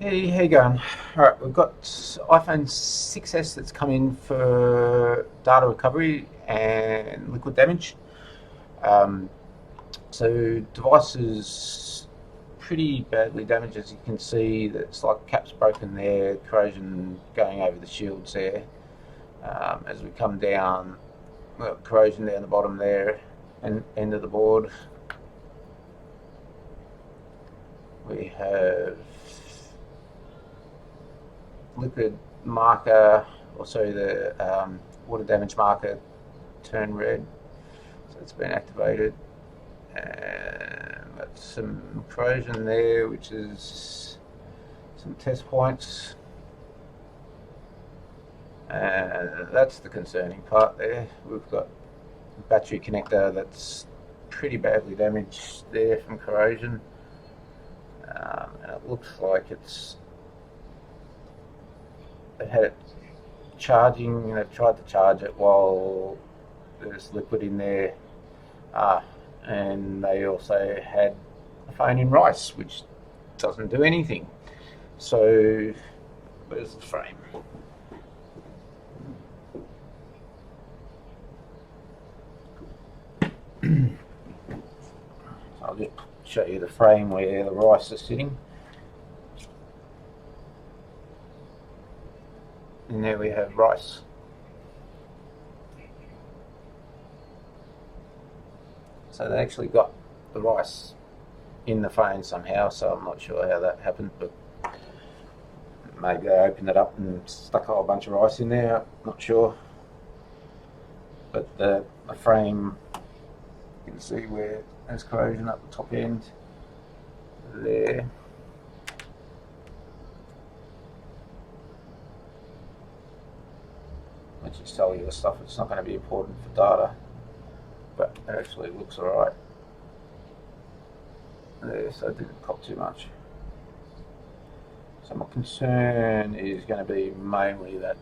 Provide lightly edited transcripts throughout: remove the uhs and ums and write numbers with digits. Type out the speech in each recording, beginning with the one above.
Hey, how you going? All right, we've got iPhone 6s that's come in for data recovery and liquid damage. Um, so device is pretty badly damaged, as you can see. That's like caps broken there, corrosion going over the shields there. As we come down, we've got corrosion down the bottom there, and end of the board. We have liquid marker, also the water damage marker turned red, so it's been activated. And got some corrosion there, which is some test points. And that's the concerning part there. We've got a battery connector that's pretty badly damaged there from corrosion. And it looks like they had it charging, and they've tried to charge it while there's liquid in there. And they also had a phone in rice, which doesn't do anything. So, where's the frame? I'll just show you the frame where the rice is sitting. And there we have rice. So they actually got the rice in the phone somehow, so I'm not sure how that happened, but maybe they opened it up and stuck a whole bunch of rice in there, I'm not sure. But the frame, you can see where there's corrosion up the top end there. Which is cellular stuff, it's not going to be important for data, but it actually looks alright there, so it didn't pop too much. So my concern is going to be mainly that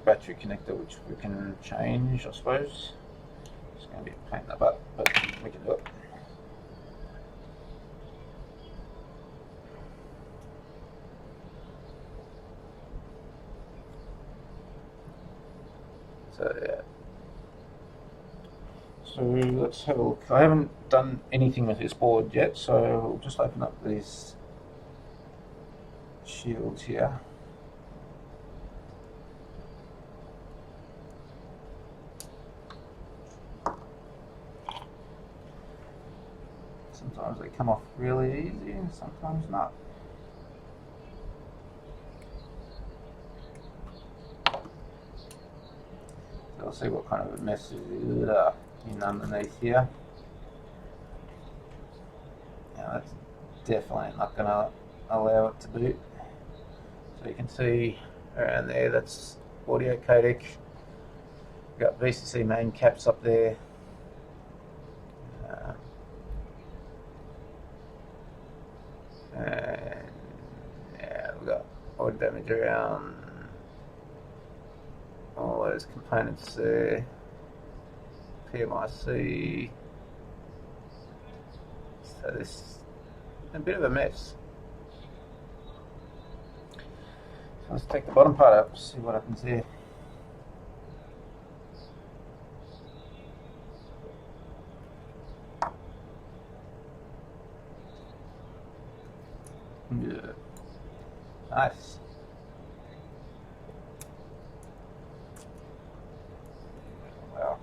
battery connector, which we can change, I suppose. It's going to be a pain in the butt, but we can do it. So yeah. So let's have a look. I haven't done anything with this board yet, so we'll just open up these shields here. Sometimes they come off really easy and sometimes not. So I'll see what kind of a mess is in underneath here. Now that's definitely not going to allow it to boot. So you can see around there, that's audio codec. We've got VCC main caps up there. And yeah, we've got audio damage around all those components there. PMIC. So this is a bit of a mess. So let's take the bottom part up, see what happens there. Yeah. Nice. Wow.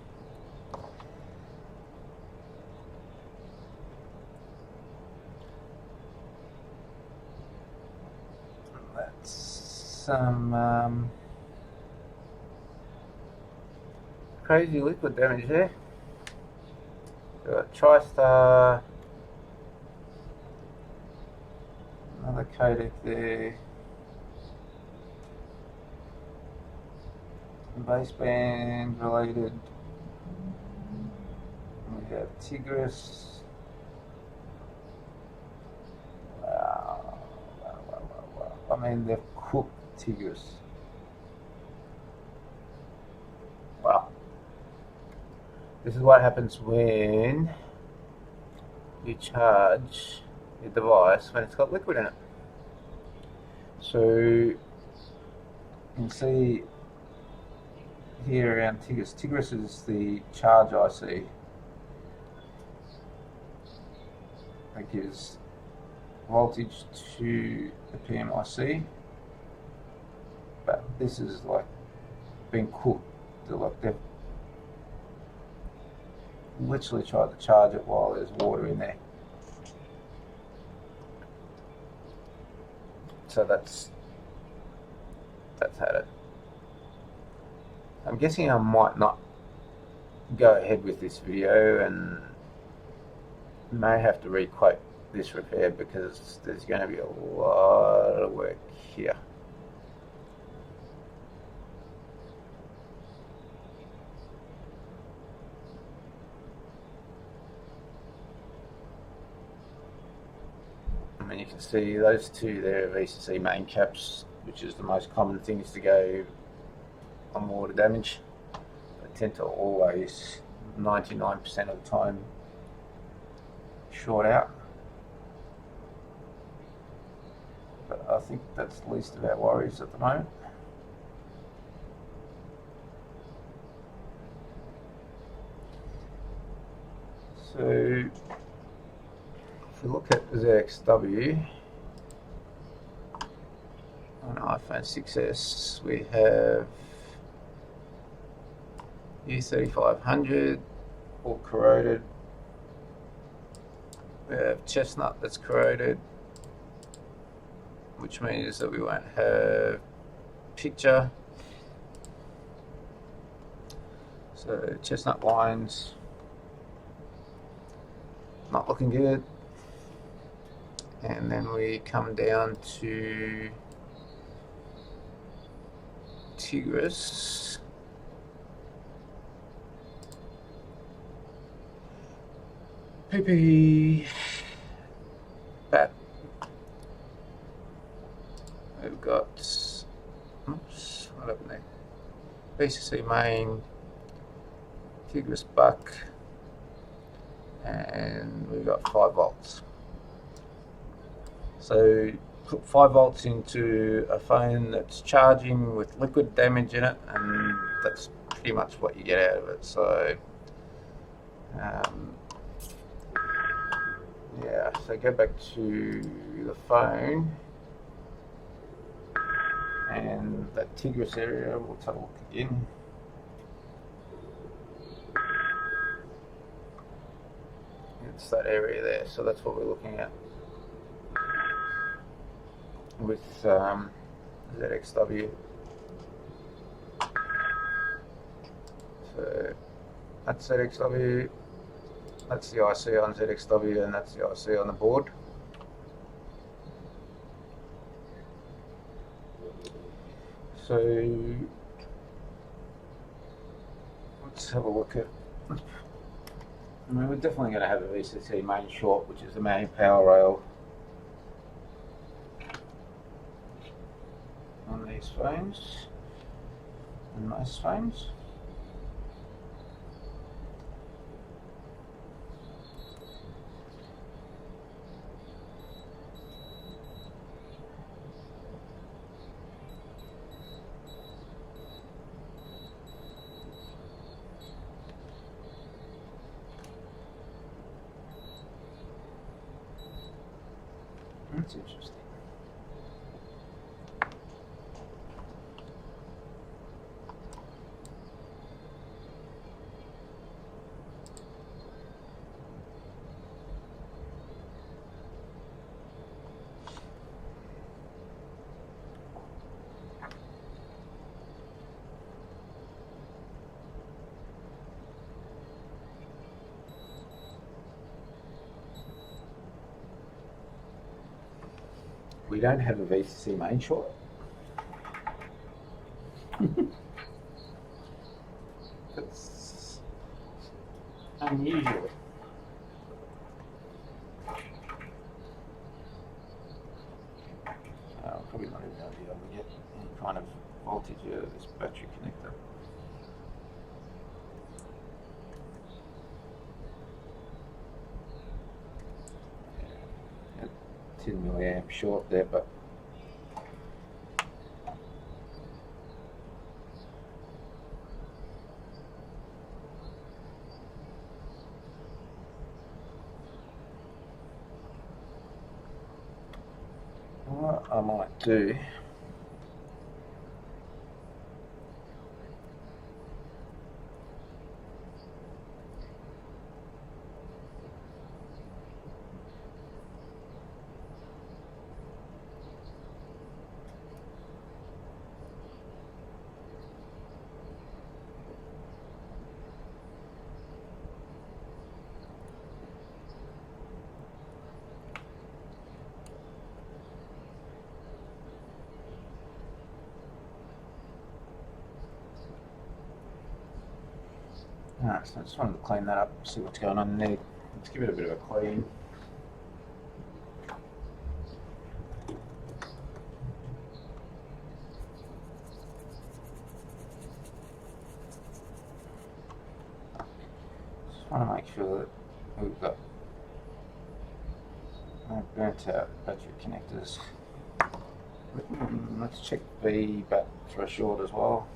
That's some crazy liquid damage there. Got TriStar, another codec there, baseband related. We have Tigris. Wow. I mean, they've cooked Tigris. Wow. This is what happens when you charge your device when it's got liquid in it. So you can see here around Tigris. Tigris is the charge IC that gives voltage to the PMIC, but this is like been cooked. They've literally tried to charge it while there's water in there. So that's had it. I'm guessing I might not go ahead with this video and may have to re-quote this repair because there's going to be a lot of work here. And you can see those two there are VCC main caps, which is the most common things to go on water damage. They tend to always, 99% of the time, short out. But I think that's the least of our worries at the moment. So if we look at ZXW on iPhone 6s, we have U3500 all corroded. We have chestnut that's corroded, which means that we won't have picture. So chestnut lines not looking good. And then we come down to Tigris. PP bat. We've got, oops, what happened there? BCC main, Tigris buck, and we've got 5 volts. So put 5 volts into a phone that's charging with liquid damage in it, and that's pretty much what you get out of it. So yeah, so go back to the phone and that Tigris area, we'll take a look again. It's that area there, so that's what we're looking at with ZXW. So that's ZXW, that's the IC on ZXW, and that's the IC on the board. So let's have a look at, I mean, we're definitely going to have a VCC main short, which is the main power rail on these phones, and most phones. That's interesting. We don't have a VCC main short. That's unusual. Probably not even going to be able to get any kind of voltage out of this battery connector. Yeah, 10 milliamp short there, but what I might do Alright, so I just wanted to clean that up, see what's going on there. Let's give it a bit of a clean. Just want to make sure that we've got no burnt out battery connectors. Let's check the bat threshold as well.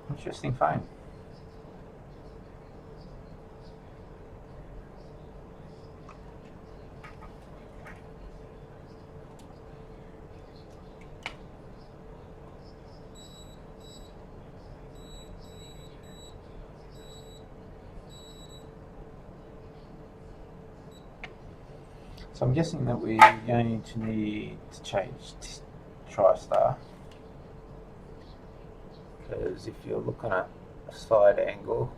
Interesting phone. So I'm guessing that we're going to need to change TriStar, because if you're looking at a side angle,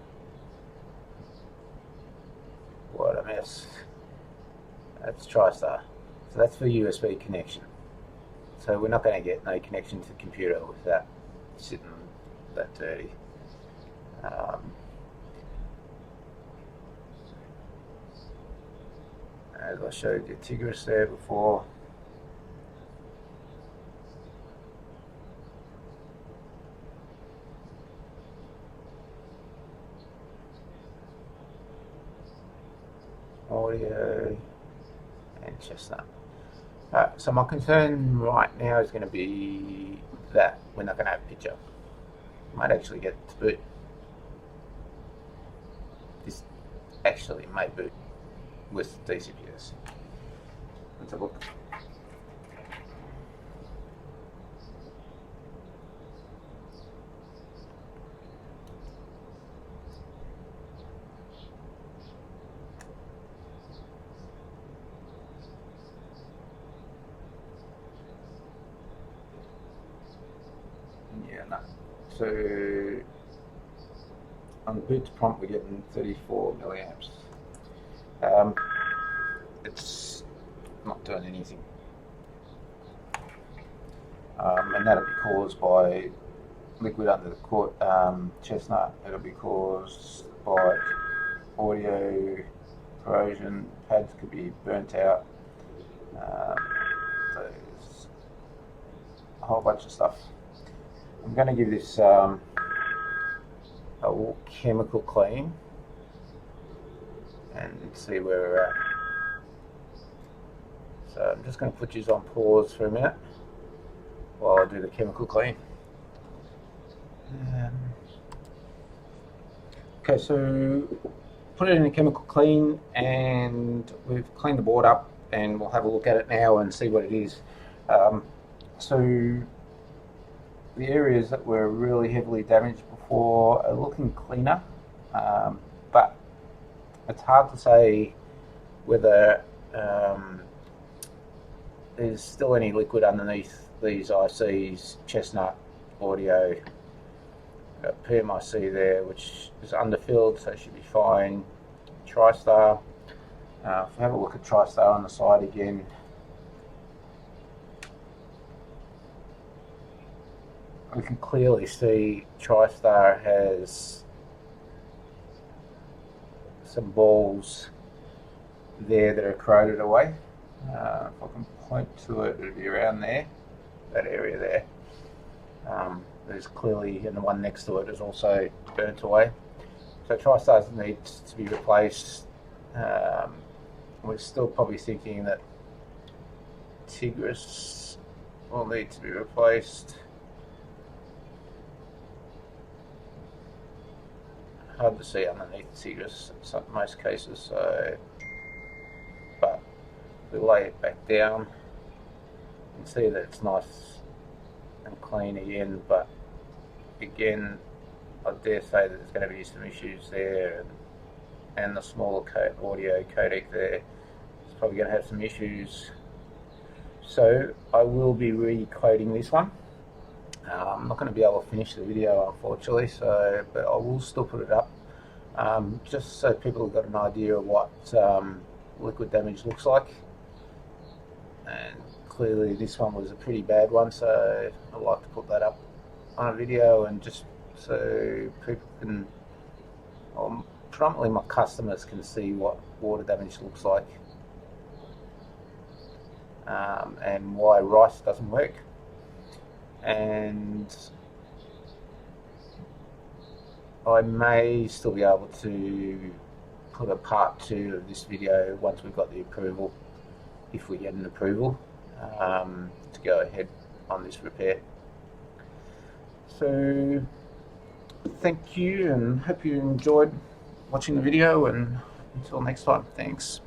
what a mess. That's TriStar. So that's for USB connection. So we're not going to get no connection to the computer with that sitting that dirty. As I showed you Tigris there before. Audio and Chestnut. So my concern right now is going to be that we're not going to have a picture. Might actually get it to boot. This actually may boot with DCPS. Let's have a look. Yeah, no. So on boot to prompt, we're getting 34 milliamps. It's not doing anything, and that'll be caused by liquid under the chestnut. It'll be caused by audio corrosion. Pads could be burnt out. There's a whole bunch of stuff. I'm going to give this a chemical clean and see where we're at. So I'm just going to put you on pause for a minute while I do the chemical clean. Okay, so put it in a chemical clean and we've cleaned the board up, and we'll have a look at it now and see what it is. So the areas that were really heavily damaged before are looking cleaner, but it's hard to say whether there's still any liquid underneath these ICs, chestnut, audio. Got PMIC there, which is underfilled, so it should be fine. TriStar. If we have a look at TriStar on the side again, we can clearly see TriStar has some balls there that are corroded away. If I can point to it, it'll be around there, that area there. There's clearly, and the one next to it is also burnt away. So TriStar needs to be replaced. We're still probably thinking that Tigris will need to be replaced. hard to see underneath the citrus in most cases. So, but we lay it back down, you can see that it's nice and clean again. But again, I dare say that there's going to be some issues there, and the smaller audio codec there is probably going to have some issues. So I will be re-coding this one. I'm not going to be able to finish the video, unfortunately, but I will still put it up, just so people have got an idea of what liquid damage looks like. And clearly this one was a pretty bad one, so I'd like to put that up on a video, and just so people can, predominantly my customers, can see what water damage looks like, and why rice doesn't work. And I may still be able to put a part 2 of this video once we've got the approval, if we get an approval, to go ahead on this repair. So thank you, and hope you enjoyed watching the video, and until next time, thanks.